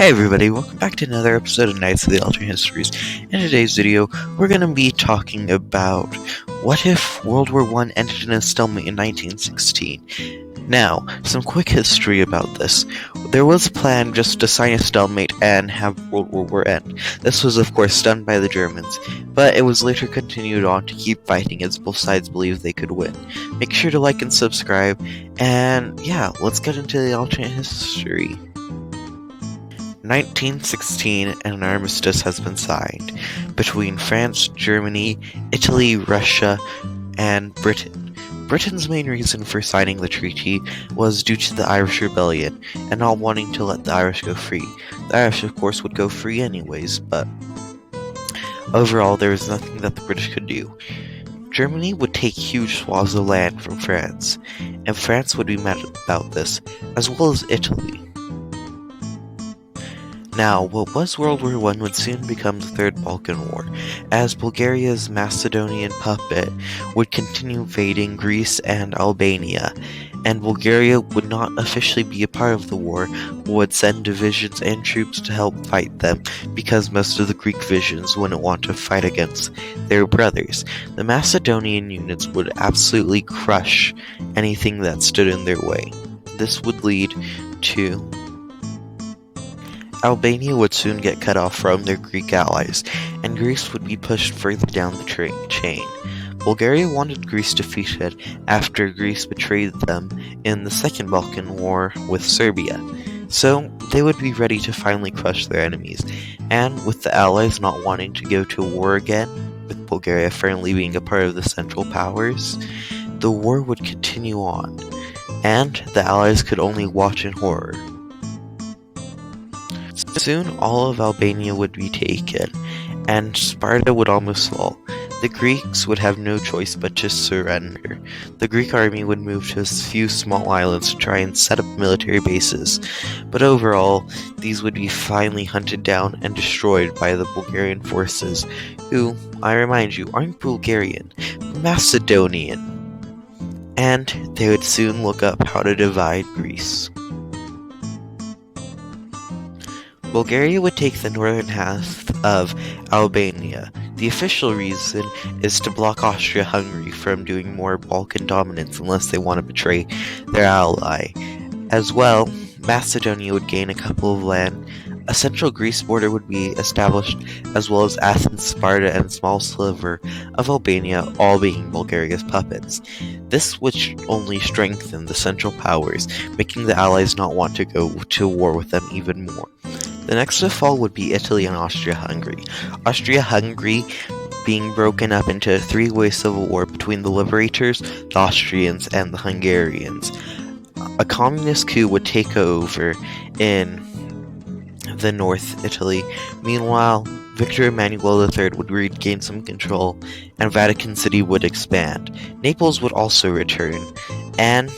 Hey everybody, welcome back to another episode of Knights of the Alternate Histories. In today's video, we're going to be talking about what if World War I ended in a stalemate in 1916. Now, some quick history about this. There was a plan just to sign a stalemate and have World War end. This was of course done by the Germans, but it was later continued on to keep fighting as both sides believed they could win. Make sure to like and subscribe, and yeah, let's get into the alternate history. 1916, and an armistice has been signed between France, Germany, Italy, Russia, and Britain. Britain's main reason for signing the treaty was due to the Irish Rebellion and not wanting to let the Irish go free. The Irish, of course, would go free anyways, but overall there was nothing that the British could do. Germany would take huge swaths of land from France, and France would be mad about this, as well as Italy. Now, what was World War I would soon become the Third Balkan War, as Bulgaria's Macedonian puppet would continue invading Greece and Albania, and Bulgaria would not officially be a part of the war, but would send divisions and troops to help fight them, because most of the Greek divisions wouldn't want to fight against their brothers. The Macedonian units would absolutely crush anything that stood in their way. This would lead to Albania would soon get cut off from their Greek allies, and Greece would be pushed further down the chain. Bulgaria wanted Greece defeated after Greece betrayed them in the Second Balkan War with Serbia, so they would be ready to finally crush their enemies, and with the allies not wanting to go to war again, with Bulgaria firmly being a part of the Central Powers, the war would continue on, and the allies could only watch in horror. Soon all of Albania would be taken, and Sparta would almost fall. The Greeks would have no choice but to surrender. The Greek army would move to a few small islands to try and set up military bases, but overall, these would be finally hunted down and destroyed by the Bulgarian forces, who, I remind you, aren't Bulgarian, Macedonian. And they would soon look up how to divide Greece. Bulgaria would take the northern half of Albania. The official reason is to block Austria-Hungary from doing more Balkan dominance unless they want to betray their ally. As well, Macedonia would gain a couple of land. A central Greece border would be established, as well as Athens, Sparta, and a small sliver of Albania, all being Bulgaria's puppets. This would only strengthen the Central Powers, making the Allies not want to go to war with them even more. The next to fall would be Italy and Austria-Hungary. Austria-Hungary being broken up into a three-way civil war between the liberators, the Austrians, and the Hungarians. A communist coup would take over in the North Italy. Meanwhile, Victor Emmanuel III would regain some control, and Vatican City would expand. Naples would also return, and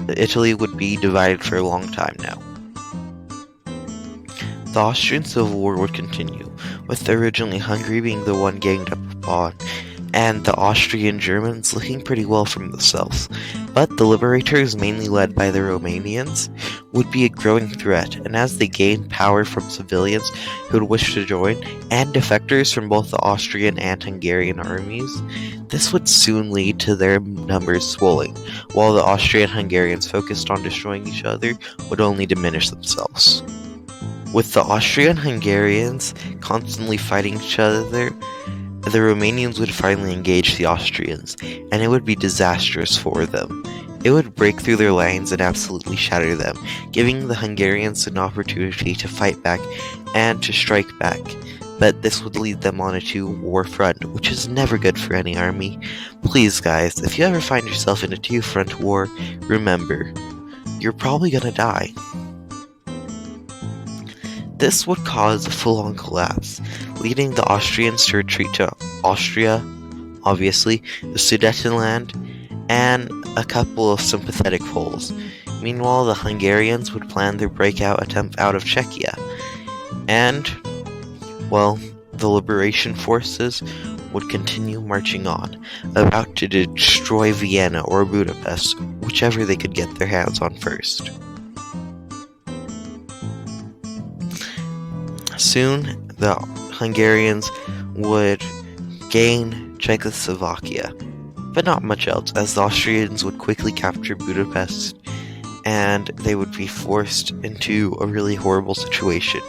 Italy would be divided for a long time now. The Austrian Civil War would continue, with originally Hungary being the one ganged up upon, and the Austrian Germans looking pretty well for themselves. But the liberators, mainly led by the Romanians, would be a growing threat, and as they gained power from civilians who would wish to join, and defectors from both the Austrian and Hungarian armies, this would soon lead to their numbers swelling, while the Austrian Hungarians focused on destroying each other would only diminish themselves. With the Austrian Hungarians constantly fighting each other, the Romanians would finally engage the Austrians, and it would be disastrous for them. It would break through their lines and absolutely shatter them, giving the Hungarians an opportunity to fight back and to strike back. But this would lead them on a two-war front, which is never good for any army. Please guys, if you ever find yourself in a two-front war, remember, you're probably gonna die. This would cause a full-on collapse, leading the Austrians to retreat to Austria, obviously, the Sudetenland, and a couple of sympathetic Poles. Meanwhile, the Hungarians would plan their breakout attempt out of Czechia, and, well, the liberation forces would continue marching on, about to destroy Vienna or Budapest, whichever they could get their hands on first. Soon, the Hungarians would gain Czechoslovakia, but not much else, as the Austrians would quickly capture Budapest, and they would be forced into a really horrible situation,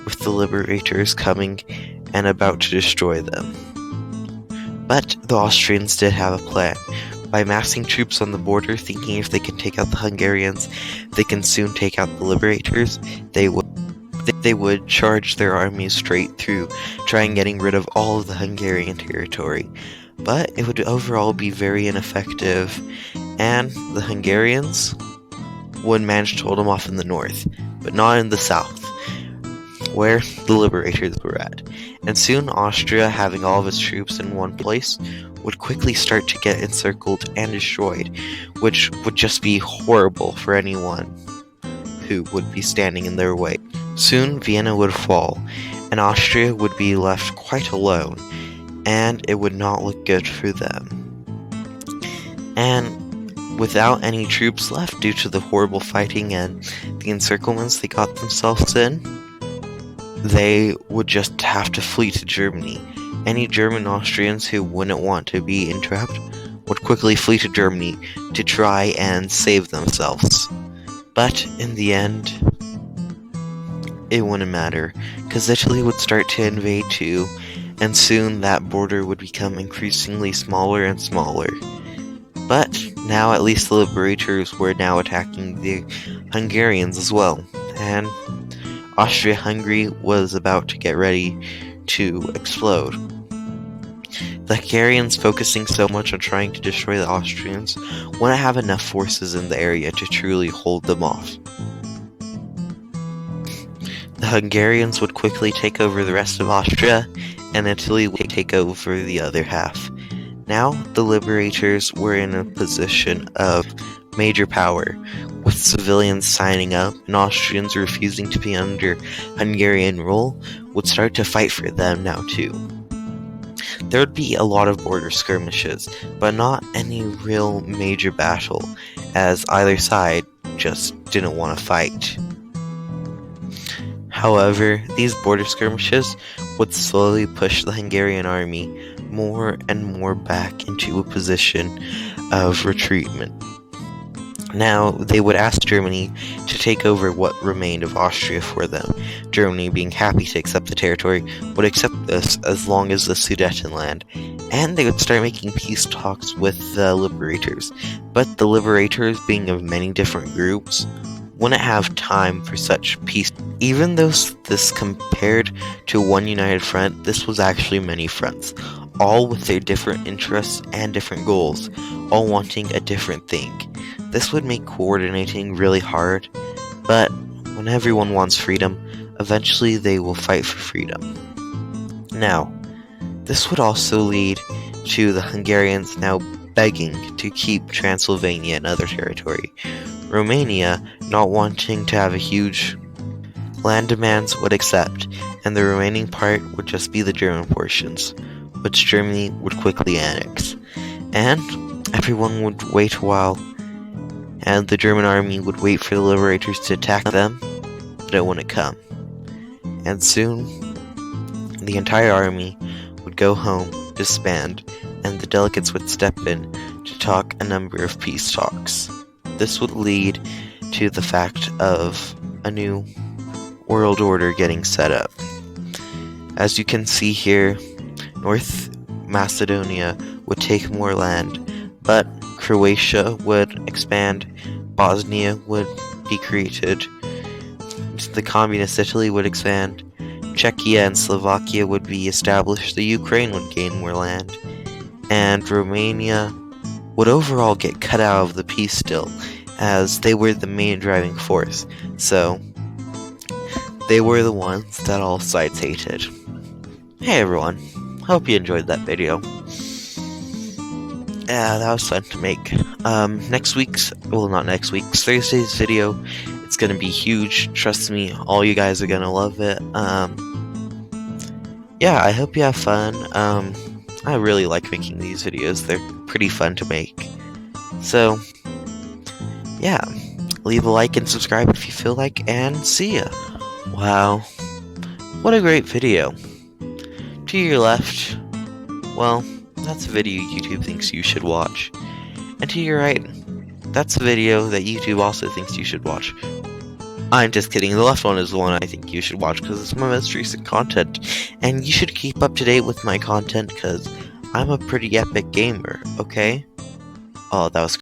with the liberators coming and about to destroy them. But the Austrians did have a plan. By massing troops on the border, thinking if they can take out the Hungarians, they can soon take out the liberators, they would charge their armies straight through, trying getting rid of all of the Hungarian territory. But it would overall be very ineffective, and the Hungarians would manage to hold them off in the north, but not in the south, where the liberators were at. And soon Austria, having all of its troops in one place, would quickly start to get encircled and destroyed, which would just be horrible for anyone who would be standing in their way. Soon Vienna would fall, and Austria would be left quite alone, and it would not look good for them. And without any troops left due to the horrible fighting and the encirclements they got themselves in, they would just have to flee to Germany. Any German Austrians who wouldn't want to be entrapped would quickly flee to Germany to try and save themselves. But in the end, it wouldn't matter, because Italy would start to invade too, and soon that border would become increasingly smaller and smaller. But now at least the liberators were now attacking the Hungarians as well, and Austria-Hungary was about to get ready to explode. The Hungarians, focusing so much on trying to destroy the Austrians, wouldn't have enough forces in the area to truly hold them off. The Hungarians would quickly take over the rest of Austria, and Italy would take over the other half. Now, the liberators were in a position of major power, with civilians signing up and Austrians refusing to be under Hungarian rule, would start to fight for them now too. There would be a lot of border skirmishes, but not any real major battle, as either side just didn't want to fight. However, these border skirmishes would slowly push the Hungarian army more and more back into a position of retreatment. Now, they would ask Germany to take over what remained of Austria for them. Germany, being happy to accept the territory, would accept this as long as the Sudetenland, and they would start making peace talks with the liberators. But the liberators, being of many different groups, wouldn't have time for such peace. Even though this compared to one united front, this was actually many fronts, all with their different interests and different goals, all wanting a different thing. This would make coordinating really hard, but when everyone wants freedom, eventually they will fight for freedom. Now, this would also lead to the Hungarians now begging to keep Transylvania and other territory. Romania, not wanting to have a huge land demands, would accept, and the remaining part would just be the German portions, which Germany would quickly annex. And everyone would wait a while, and the German army would wait for the liberators to attack them, but it wouldn't come. And soon, the entire army would go home, disband, and the delegates would step in to talk a number of peace talks. This would lead to the fact of a new world order getting set up. As you can see here, North Macedonia would take more land, but Croatia would expand, Bosnia would be created, the communist Italy would expand, Czechia and Slovakia would be established, the Ukraine would gain more land, and Romania would overall get cut out of the peace deal, as they were the main driving force, so they were the ones that all sides hated. Hey everyone, hope you enjoyed that video. Yeah, that was fun to make. Thursday's video, it's gonna be huge. Trust me, all you guys are gonna love it. Yeah, I hope you have fun. I really like making these videos. They're pretty fun to make. So, yeah, leave a like and subscribe if you feel like, and see ya. Wow, What a great video. To your left, well, that's a video YouTube thinks you should watch. And to your right, that's a video that YouTube also thinks you should watch. I'm just kidding, the left one is the one I think you should watch because it's my most recent content. And you should keep up to date with my content because I'm a pretty epic gamer, okay? Oh, that was